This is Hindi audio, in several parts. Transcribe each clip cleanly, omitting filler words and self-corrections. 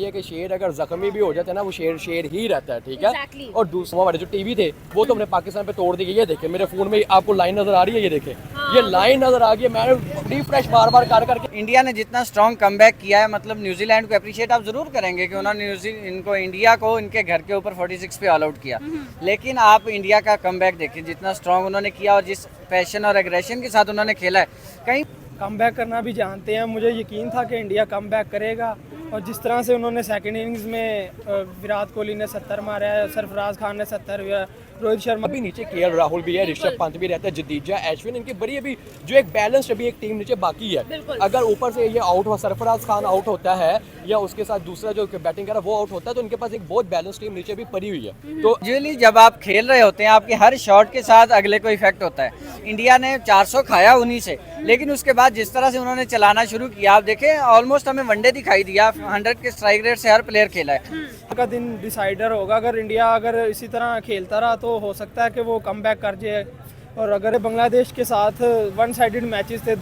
ये कि शेर अगर जख्मी भी हो जाता है ना, वो शेर शेर ही रहता है, ठीक है। Exactly. और दूसरा हमारे जो टीवी थे वो तो हमने पाकिस्तान पे तोड़ दिए। ये देखे मेरे फोन में आपको लाइन नजर आ रही है, ये देखे ये लाइन नजर आ गई है। मैंने रिफ्रेश बार बार कर करके इंडिया ने जितना स्ट्रॉन्ग कमबैक किया है, मतलब न्यूजीलैंड को अप्रिशिएट आप जरूर करेंगे कि उन्होंने इनको इंडिया को इनके घर के ऊपर 46 पे ऑल आउट किया। लेकिन आप इंडिया का कमबैक देखिए, जितना स्ट्रॉन्ग उन्होंने किया और जिस पैशन और एग्रेशन के साथ उन्होंने खेला है, कहीं कमबैक करना भी जानते हैं। मुझे यकीन था कि इंडिया कमबैक करेगा, और जिस तरह से उन्होंने सेकंड इनिंग्स में विराट कोहली ने 70 मारा है, सरफराज खान ने 70, रोहित शर्मा अभी नीचे केएल राहुल भी है, ऋषभ पंत भी रहता है, जडेजा, अश्विन, इनकी बड़ी अभी जो एक बैलेंस अभी एक टीम नीचे बाकी है। अगर ऊपर से ये आउट हुआ, सरफराज खान आउट होता है या उसके साथ दूसरा जो बैटिंग कर रहा है वो आउट होता है, तो इनके पास एक बहुत बैलेंस टीम नीचे भी पड़ी हुई है। तो यूजुअली जब आप खेल रहे होते हैं, आपके हर शॉट के साथ अगले को इफेक्ट होता है। इंडिया ने 400 खाया उन्हीं से, लेकिन उसके बाद जिस तरह से उन्होंने चलाना शुरू किया, आप देखें ऑलमोस्ट हमें वनडे दिखाई दिया, 100 के स्ट्राइक रेट से हर प्लेयर खेला है। का दिन डिसाइडर होगा। अगर इंडिया अगर इसी तरह खेलता रहा तो हो सकता है कि वो कमबैक कर जाए। और अगर बांग्लादेश के साथ वन साइडेड मैचेस थे,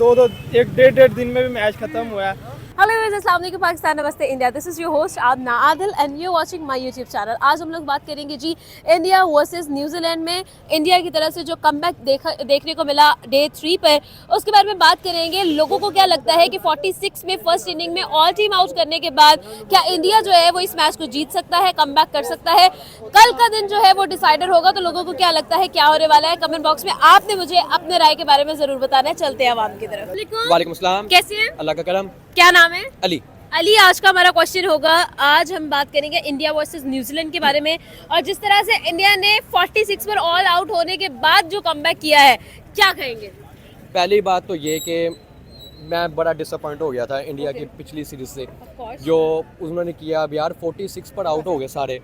एक डेढ़ दिन में भी मैच खत्म हुआ है। हेलो व्यूअर्स, अस्सलाम वालेकुम, पाकिस्तान, नमस्ते India. This is your host Adna Adil and you watching my YouTube channel. आज हम लोग बात करेंगे जी इंडिया वर्सेस न्यूजीलैंड में इंडिया की तरफ से जो कमबैक देखने को मिला डे 3 पर, उसके बारे में बात करेंगे। लोगों को क्या लगता है कि 46 में फर्स्ट इनिंग में ऑल टीम आउट करने के बाद क्या इंडिया जो है वो इस मैच को जीत सकता है, कमबैक कर सकता है? कल का दिन जो है वो डिसाइडर होगा। तो लोगों को क्या लगता है, क्या होने वाला है, कमेंट बॉक्स में आपने मुझे अपने राय के बारे में जरूर बताना है। चलते हैं आवाम की तरफ। वालेकुम सलाम, कैसे हैं? अल्लाह का करम। क्या नाम है? अली। अली, आज का हमारा क्वेश्चन होगा, आज हम बात करेंगे इंडिया वर्सेस न्यूजीलैंड के बारे में, और जिस तरह से इंडिया ने 46 पर ऑल आउट होने के बाद जो कमबैक किया है, क्या कहेंगे? पहली बात तो ये कि मैं बड़ा डिसअपॉइंट हो गया था इंडिया की पिछली सीरीज से, जो उन्होंने किया। अब यार 46 पर आउट हो गए सारे।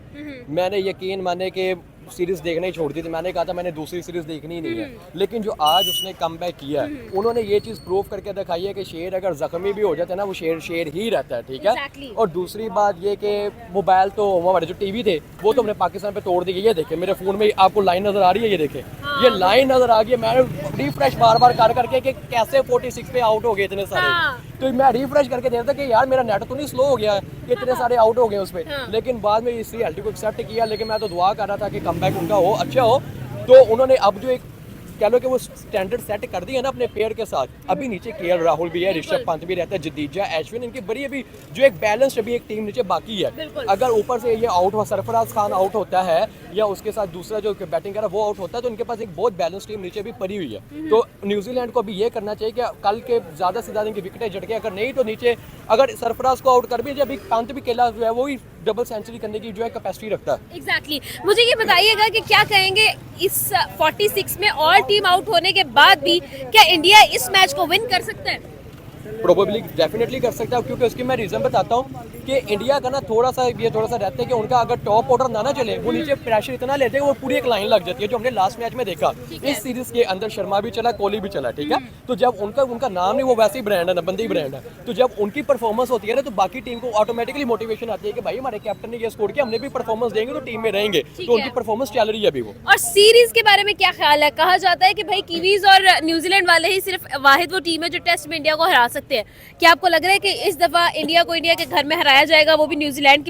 मैंने यकीन माने कि सीरीज देखना ही छोड़ दी थी। मैंने कहा था मैंने दूसरी सीरीज देखनी ही नहीं है, लेकिन जो आज उसने कमबैक किया है, उन्होंने ये चीज़ प्रूव करके दिखाई है कि शेर अगर जख्मी भी हो जाता है ना, वो शेर शेर ही रहता है, ठीक है। Exactly. और दूसरी बात ये कि मोबाइल तो हमारे जो टीवी थे वो तो हमने पाकिस्तान पे तोड़ दिए। ये देखे मेरे फोन में आपको लाइन नजर आ रही है, ये देखे ये लाइन नजर आ गई है। मैंने रिफ्रेश बार बार कर करके कि कैसे 46 पे आउट हो गए इतने सारे। तो मैं रिफ्रेश करके देख रहा था कि यार मेरा नेट तो नहीं स्लो हो गया है कि इतने सारे आउट हो गए उस पर। लेकिन बाद में इस रियलिटी को एक्सेप्ट किया। लेकिन मैं तो दुआ कर रहा था कि कमबैक उनका हो, अच्छा हो। तो उन्होंने अब जो एक कह लो कि वो स्टैंडर्ड सेट कर दिया ना अपने पेयर के साथ। अभी नीचे केएल राहुल भी है, ऋषभ पंत भी रहता है, जडेजा, अश्विन, इनकी बड़ी अभी जो एक बैलेंस अभी एक टीम नीचे बाकी है। अगर ऊपर से ये आउट हुआ, सरफराज खान आउट होता है या उसके साथ दूसरा जो बैटिंग कर रहा है वो आउट होता है, तो इनके पास एक बहुत बैलेंस टीम नीचे भी पड़ी हुई है। तो न्यूजीलैंड को अभी ये करना चाहिए कि कल के ज़्यादा से ज़्यादा इनकी विकेटें झटके, अगर नहीं तो नीचे अगर सरफराज को आउट कर भी, अभी पंत भी केला जो है वो ही डबल सेंचुरी करने की जो है कैपेसिटी रखता है। एग्जैक्टली। मुझे ये बताइएगा कि क्या कहेंगे इस 46 में ऑल टीम आउट होने के बाद भी क्या इंडिया इस मैच को विन कर सकता है? प्रोबेबली डेफिनेटली कर सकता है, क्योंकि उसकी मैं रीज़न बताता हूँ कि इंडिया का ना थोड़ा सा रहता है कि उनका अगर टॉप ऑर्डर ना चले, वो नीचे प्रेशर इतना लेते हैं वो पूरी एक लाइन लग जाती है, जो हमने लास्ट मैच में देखा। इस सीरीज के अंदर शर्मा भी चला, कोहली भी चला, ठीक है। तो जब उनका नाम नहीं, वो वैसे ही ब्रांड है ना, बंदे ही ब्रांड है। तो जब उनकी परफॉर्मेंस होती है ना, तो बाकी टीम को ऑटोमेटिकली मोटिवेशन आती है कि भाई हमारे कैप्टन ने ये स्कोर किया, हमने भी परफॉर्मेंस देंगे तो टीम में रहेंगे। तो उनकी परफॉर्मेंस चल रही है अभी वो। और सीरीज के बारे में क्या ख्याल है? कहा जाता है कि भाई कीवीज और न्यूजीलैंड वाले ही सिर्फ वाहिद वो टीम है जो टेस्ट में इंडिया को हरा सकते हैं। क्या आपको लग रहा है कि इस दफा इंडिया को इंडिया के घर में हराया जाएगा, वो भी न्यूजीलैंड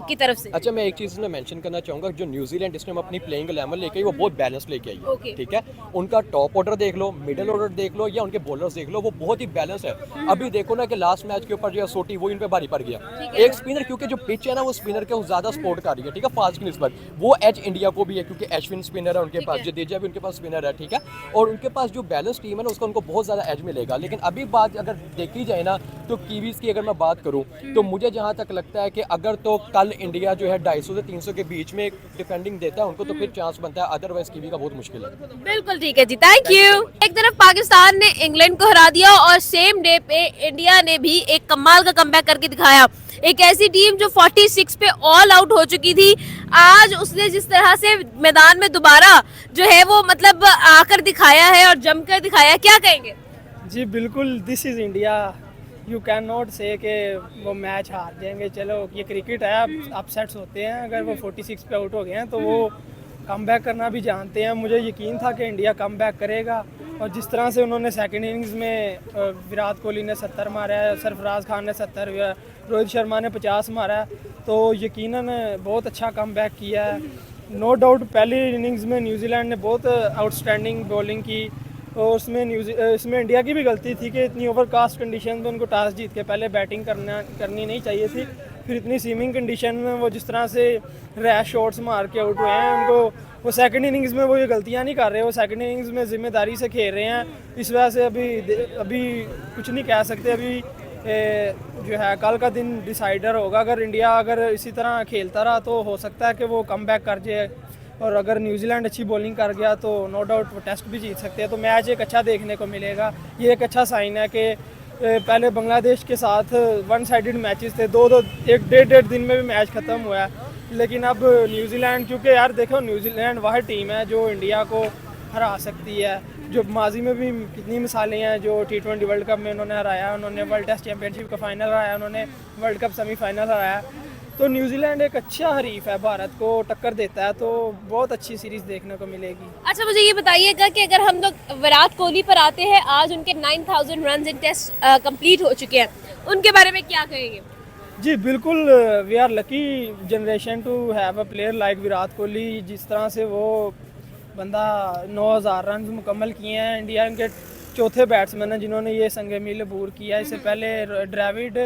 की तरफ से? अच्छा, मैं एक चीज इसमें मेंशन करना चाहूंगा, जो न्यूजीलैंड इसने अपनी प्लेइंग 11 लेके आई वो बहुत बैलेंस लेके आई है, ठीक है। उनका टॉप ऑर्डर देख लो, मिडिल ऑर्डर देख लो, या उनके बॉलर्स देख लो, वो बहुत ही बैलेंस है। अभी देखो ना कि लास्ट मैच के ऊपर जो है सोटी वो इन पे भारी पड़ गया। एक स्पिनर, क्योंकि जो पिच है ना वो स्पिनर के ज्यादा सपोर्ट कर रही है, ठीक है, फास्ट की निस्बत। वो एज इंडिया को भी है क्योंकि अश्विन स्पिनर है उनके पास, जडेजा भी उनके पास स्पिनर है, ठीक है। और उनके पास जो बैलेंस टीम है ना उसका उनको बहुत ज्यादा एज मिलेगा। लेकिन अभी बात अगर देखी जाए ना, तो कीवीज की अगर मैं बात करूं, तो मुझे जहां तक लगता है कि अगर तो कल इंडिया जो है 250 से 300 के बीच में डिफेंडिंग देता है उनको, तो फिर चांस बनता है, अदरवाइज कीवी का बहुत मुश्किल है। बिल्कुल ठीक है जी, थैंक यू। एक तरफ पाकिस्तान ने इंग्लैंड को हरा दिया और सेम डे पे इंडिया ने भी एक कमाल का कमबैक करके दिखाया। एक ऐसी टीम जो 46 पे ऑल आउट हो चुकी थी, आज उसने जिस तरह से मैदान में दोबारा जो है वो मतलब आकर दिखाया है और जमकर दिखाया। क्या कहेंगे? जी बिल्कुल, this is India. You can not से कि वो मैच हार जाएंगे। चलो ये क्रिकेट है, अपसेट्स होते हैं। अगर वो 46 पे आउट हो गए हैं तो वो कमबैक करना भी जानते हैं। मुझे यकीन था कि इंडिया कमबैक करेगा, और जिस तरह से उन्होंने सेकंड इनिंग्स में विराट कोहली ने 70 मारा है, सरफराज खान ने 70, रोहित शर्मा ने 50 मारा है, तो यकीनन बहुत अच्छा कमबैक किया है। नो डाउट पहली इनिंग्स में न्यूजीलैंड ने बहुत आउटस्टैंडिंग बॉलिंग की और इसमें इंडिया की भी गलती थी कि इतनी ओवरकास्ट कंडीशन में उनको टॉस जीत के पहले बैटिंग करनी नहीं चाहिए थी। फिर इतनी सीमिंग कंडीशन में वो जिस तरह से रैश शॉट्स मार के आउट हुए हैं, उनको वो सेकंड इनिंग्स में वो ये गलतियां नहीं कर रहे, वो सेकंड इनिंग्स में जिम्मेदारी से खेल रहे हैं। इस वजह से अभी कुछ नहीं कह सकते। अभी जो है कल का दिन डिसाइडर होगा। अगर इंडिया इसी तरह खेलता रहा तो हो सकता है कि वो कमबैक कर जाए, और अगर न्यूजीलैंड अच्छी बॉलिंग कर गया तो नो डाउट वो टेस्ट भी जीत सकते हैं। तो मैच एक अच्छा देखने को मिलेगा। ये एक अच्छा साइन है कि पहले बांग्लादेश के साथ वन साइडेड मैचेस थे, एक डेढ़ दिन में भी मैच ख़त्म हुआ है। लेकिन अब न्यूजीलैंड, क्योंकि यार देखो न्यूजीलैंड वह टीम है जो इंडिया को हरा सकती है। जो माजी में भी कितनी मिसालें हैं, जो T20 वर्ल्ड कप में उन्होंने हराया, उन्होंने वर्ल्ड टेस्ट चैंपियनशिप का फाइनल हराया, उन्होंने वर्ल्ड कप सेमीफाइनल हराया। तो न्यूजीलैंड एक अच्छा हरीफ है, भारत को टक्कर देता है, तो बहुत अच्छी सीरीज देखने को मिलेगी। अच्छा, मुझे ये बताइएगा कि अगर हम लोग विराट कोहली पर आते हैं, आज उनके 9000 रन इन टेस्ट कंप्लीट हो चुके हैं, उनके बारे में क्या कहेंगे? जी बिल्कुल, we are lucky generation to have a player like Virat Kohli. जिस तरह से वो बंदा 9000 रन मुकम्मल किए हैं। इंडिया के चौथे बैट्समैन हैं जिन्होंने ये संग मील अबूर किया। इससे पहले द्रविड,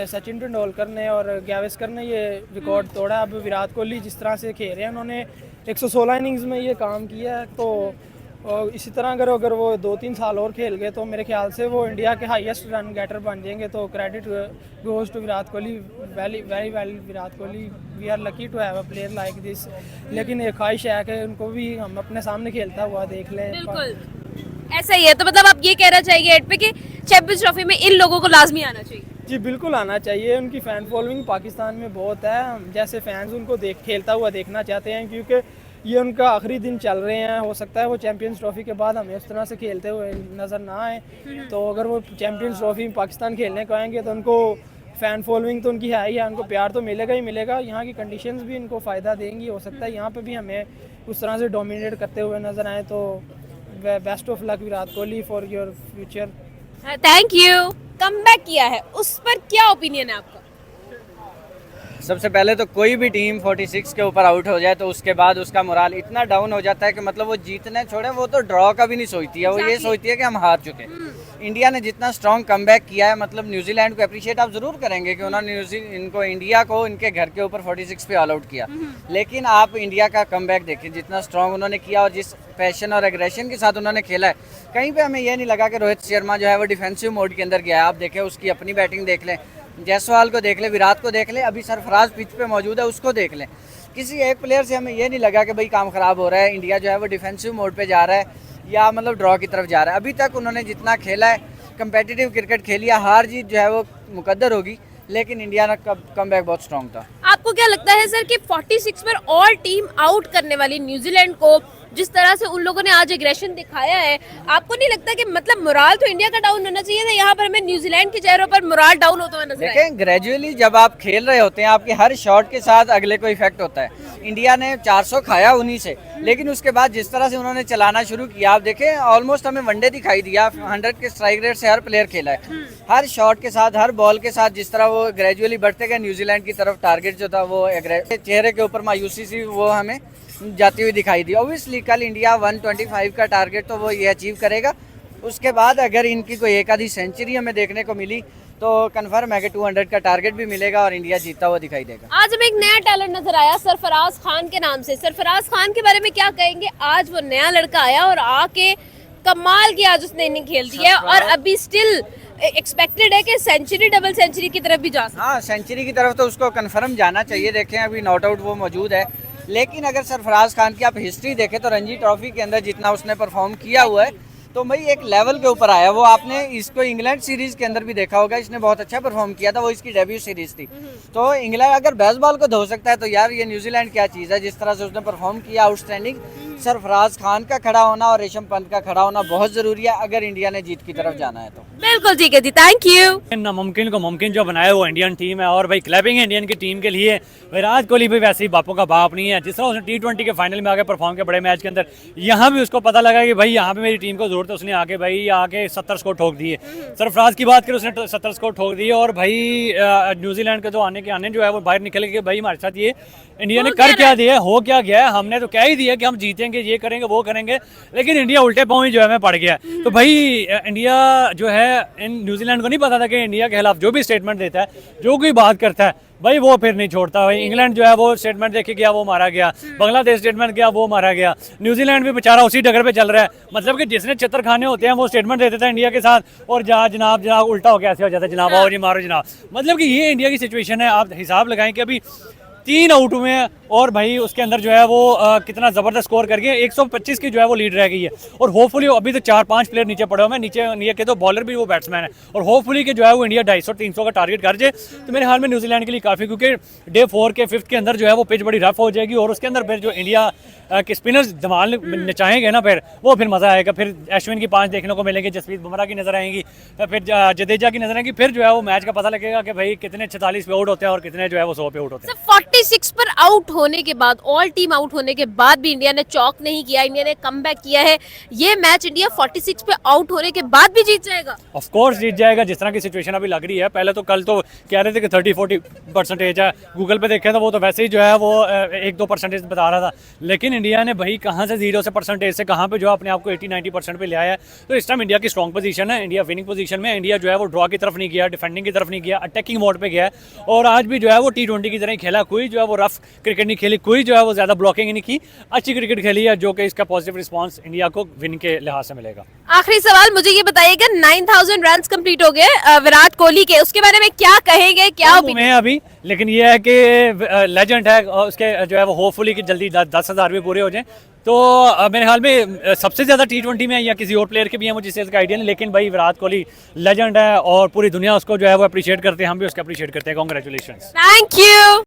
सचिन तेंदुलकर ने और गावस्कर ने ये रिकॉर्ड तोड़ा। अब विराट कोहली जिस तरह से खेल रहे हैं, उन्होंने 116 इनिंग्स में ये काम किया है। तो और इसी तरह अगर वो 2-3 साल और खेल गए तो मेरे ख्याल से वो इंडिया के हाईएस्ट रन गेटर बन जाएंगे। तो credit goes to Virat Kohli, very well Virat Kohli. We are lucky to have a player like this. लेकिन एक ख्वाहिश है कि उनको भी हम अपने सामने खेलता हुआ देख लें। बिल्कुल ऐसा ही है। तो मतलब आप ये कहना चाहिए एड पे कि चैंपियंस ट्रॉफी में इन लोगों को लाजमी आना चाहिए? जी बिल्कुल आना चाहिए। उनकी फ़ैन फॉलोइंग पाकिस्तान में बहुत है। जैसे फैंस उनको खेलता हुआ देखना चाहते हैं, क्योंकि ये उनका आखिरी दिन चल रहे हैं। हो सकता है वो चैंपियंस ट्रॉफी के बाद हमें उस तरह से खेलते हुए नज़र ना आए। तो अगर वो चैंपियंस ट्रॉफी पाकिस्तान खेलने को आएंगे तो उनको फ़ैन फॉलोइंग तो उनकी है ही है, उनको प्यार तो मिलेगा ही मिलेगा। यहाँ की कंडीशंस भी इनको फ़ायदा देंगी। हो सकता है यहाँ पे भी हमें उस तरह से डोमिनेट करते हुए नज़र आए। तो best of luck Virat Kohli for your future. Thank you. Comeback किया है, उस पर क्या ओपिनियन है आपका? सबसे पहले तो कोई भी टीम 46 के ऊपर आउट हो जाए तो उसके बाद उसका मोराल इतना डाउन हो जाता है कि मतलब वो जीतने छोड़े, वो तो ड्रॉ का भी नहीं सोचती है। वो ये सोचती है कि हम हार चुके हैं। इंडिया ने जितना स्ट्रॉन्ग कमबैक किया है, मतलब न्यूजीलैंड को अप्रिशिएट आप ज़रूर करेंगे कि उन्होंने इनको इंडिया को इनके घर के ऊपर 46 पे ऑल आउट किया। लेकिन आप इंडिया का कमबैक देखिए, जितना स्ट्रॉन्ग उन्होंने किया और जिस पैशन और एग्रेशन के साथ उन्होंने खेला है, कहीं पे हमें यह नहीं लगा कि रोहित शर्मा जो है वो डिफेंसिव मोड के अंदर गया है। आप देखें उसकी अपनी बैटिंग देख लें, जायसवाल को देख लें, विराट को देख लें, अभी सरफराज पिच पे मौजूद है उसको देख लें। किसी एक प्लेयर से हमें ये नहीं लगा कि भाई काम ख़राब हो रहा है, इंडिया जो है वो डिफेंसिव मोड पे जा रहा है या मतलब ड्रॉ की तरफ जा रहा है। अभी तक उन्होंने जितना खेला है, कंपेटिटिव क्रिकेट खेली है, हार जीत जो है वो मुकद्दर होगी, लेकिन इंडिया का कमबैक बहुत स्ट्रॉन्ग था। आपको क्या लगता है सर कि 46 पर और टीम आउट करने वाली न्यूजीलैंड को जिस तरह से उन लोगों ने आज एग्रेशन दिखाया है, आपको नहीं लगता कि मतलब मोराल तो इंडिया का डाउन होना चाहिए था? यहाँ पर हमें न्यूजीलैंड के चेहरों पर मोराल डाउन होता हुआ नजर आया। देखें, ग्रेजुअली जब आप खेल रहे होते हैं, आपके हर शॉट के साथ अगले को इफेक्ट होता है। इंडिया ने 400 खाया उन्हीं से, लेकिन उसके बाद जिस तरह से उन्होंने चलाना शुरू किया, आप देखें ऑलमोस्ट हमें वनडे दिखाई दिया। 100 के स्ट्राइक रेट से हर प्लेयर खेला है, हर शॉट के साथ, हर बॉल के साथ। जिस तरह वो ग्रेजुअली बढ़ते गए न्यूजीलैंड की तरफ, टारगेट जो था वो चेहरे के ऊपर मायूसी सी वो हमें जाती हुई दिखाई दी। ऑब्वियसली कल इंडिया 125 का टारगेट तो वो ये अचीव करेगा। उसके बाद अगर इनकी कोई एक आधी सेंचुरी हमें देखने को मिली तो कन्फर्म है कि 200 का टारगेट भी मिलेगा और इंडिया जीतता हुआ दिखाई देगा। आज हमें एक नया टैलेंट नजर आया सरफराज खान के नाम से। सरफराज खान के बारे में क्या कहेंगे? आज वो नया लड़का आया और आके कमाल की आज उसने इनिंग खेल दी है और अभी स्टिल एक्सपेक्टेड है कि सेंचुरी, डबल सेंचुरी की तरफ भी जा सकता है। हाँ, सेंचुरी की तरफ तो उसको कन्फर्म जाना चाहिए। देखें अभी नॉट आउट वो मौजूद है, लेकिन अगर सरफराज खान की आप हिस्ट्री देखें तो रणजी ट्रॉफी के अंदर जितना उसने परफॉर्म किया हुआ है तो भाई एक लेवल के ऊपर आया। वो आपने इसको इंग्लैंड सीरीज के अंदर भी देखा होगा, इसने बहुत अच्छा परफॉर्म किया था, वो इसकी डेब्यू सीरीज थी। तो इंग्लैंड अगर बेसबॉल को धो सकता है तो यार ये न्यूजीलैंड क्या चीज़ है। जिस तरह से उसने परफॉर्म किया आउटस्टैंडिंग, सरफराज खान का खड़ा होना और ऋषभ पंत का खड़ा होना बहुत जरूरी है अगर इंडिया ने जीत की तरफ जाना है तो। बिल्कुल ठीक है जी, थैंक यू। नामुमकिन को मुमकिन जो बनाया वो इंडियन टीम है, और भाई क्लैपिंग है इंडियन की टीम के लिए। विराट कोहली भी वैसे ही बापों का बाप नहीं है, जिस तरह उसने T20 के फाइनल में आके परफॉर्म किया बड़े मैच के अंदर, यहाँ भी उसको पता लगा कि भाई यहाँ पे मेरी टीम को जरूरत है, उसने आके भाई आके 70 स्कोर ठोक दिए। सरफराज की बात करें, उसने 70 स्कोर ठोक दिए, और भाई न्यूजीलैंड के तो आने जो है वो बाहर निकल के भाई हमारे साथ ये इंडिया ने कर क्या दिया, हो क्या गया है। हमने तो क्या ही दिया कि हम जीतेंगे, ये करेंगे, वो करेंगे, लेकिन इंडिया उल्टे पाँव ही जो है मैं पड़ गया। तो भाई इंडिया जो है इन न्यूजीलैंड को नहीं पता था कि इंडिया के खिलाफ जो भी स्टेटमेंट देता है, जो कोई बात करता है, भाई वो फिर नहीं छोड़ता। भाई इंग्लैंड जो है वो स्टेटमेंट देके गया, वो मारा गया। बांग्लादेश स्टेटमेंट किया, वो मारा गया। न्यूजीलैंड भी बेचारा उसी डगर पे चल रहा है, मतलब कि जिसने छतर खाने होते हैं वो स्टेटमेंट देते थे इंडिया के साथ, और जनाब जनाब उल्टा हो गया, ऐसे हो जाता है, जनाब आओ जी मारो जनाब। मतलब कि ये इंडिया की सिचुएशन है। आप हिसाब लगाएं कि अभी 3 आउट हुए हैं, और भाई उसके अंदर जो है वो कितना ज़बरदस्त स्कोर करके 125 की जो है वो लीड रह गई है। और होपफुली अभी तो 4-5 प्लेयर नीचे पड़े हुए हैं, नीचे के तो बॉलर भी वो बैट्समैन है, और होपफुली कि जो है वो इंडिया 250-300 का टारगेट कर जाए तो मेरे हाल में न्यूजीलैंड के लिए काफ़ी, क्योंकि डे 4 के 5th के अंदर जो है वो पिच बड़ी रफ हो जाएगी, और उसके अंदर फिर जो इंडिया के स्पिनर्स धमाल नचाएंगे ना, फिर वो फिर मज़ा आएगा। फिर अश्विन की 5 देखने को मिलेंगे, जसप्रीत बुमराह की नज़र आएंगी, फिर जडेजा की नज़र आएंगी, फिर जो है वो मैच का पता लगेगा कि भाई कितने 46 पे आउट होते हैं और कितने जो है वो 100 पे आउट होते हैं। 46 पर आउट होने के बाद, ऑल टीम आउट होने के बाद भी इंडिया ने चौक नहीं किया, इंडिया ने कमबैक किया है। ये मैच इंडिया 46 पे आउट होने के बाद भी जीत जाएगा। ऑफ कोर्स जीत जाएगा, जिस तरह की सिचुएशन अभी लग रही है। पहले तो कल तो कह रहे थे कि 30-40% है, गूगल पे देखा था वो तो वैसे ही जो है वो 1-2% बता रहा था, लेकिन इंडिया ने भाई कहाँ से 0 से परसेंटेज से कहाँ पे जो अपने आप को 80-90% पे ले आया है। तो इस टाइम इंडिया की स्ट्रॉन्ग पोजीशन है, इंडिया विनिंग पोजीशन में। इंडिया जो है वो ड्रॉ की तरफ नहीं गया, डिफेंडिंग की तरफ नहीं गया, अटैकिंग मोड पे गया है, और आज भी जो है वो T20 की तरह ही खेला। कोई जो है वो रफ क्रिकेट नहीं खेली, कोई जो है वो ज़्यादा ब्लॉकिंग नहीं की, अच्छी क्रिकेट खेली है, जो कि इसका पॉजिटिव रिस्पांस इंडिया को विन के लिहाज से मिलेगा। आखिरी सवाल मुझे ये बताइएगा, 9000 रन कंप्लीट हो गए विराट कोहली के, उसके बारे में क्या कहेंगे, क्या में अभी, लेकिन ये है कि लेजेंड है, उसके जो है वो होपफुली कि जल्दी 10,000 भी पूरे हो जाएं। तो मेरे हाल में सबसे ज़्यादा T20 में या किसी और प्लेयर के भी हैं, मुझे इसका आइडिया नहीं, लेकिन भाई विराट कोहली लेजेंड है और पूरी दुनिया उसको जो है वो अप्रिशिएट करते हैं, हम भी उसको अप्रिशिएट करते हैं। Congratulations, thank you.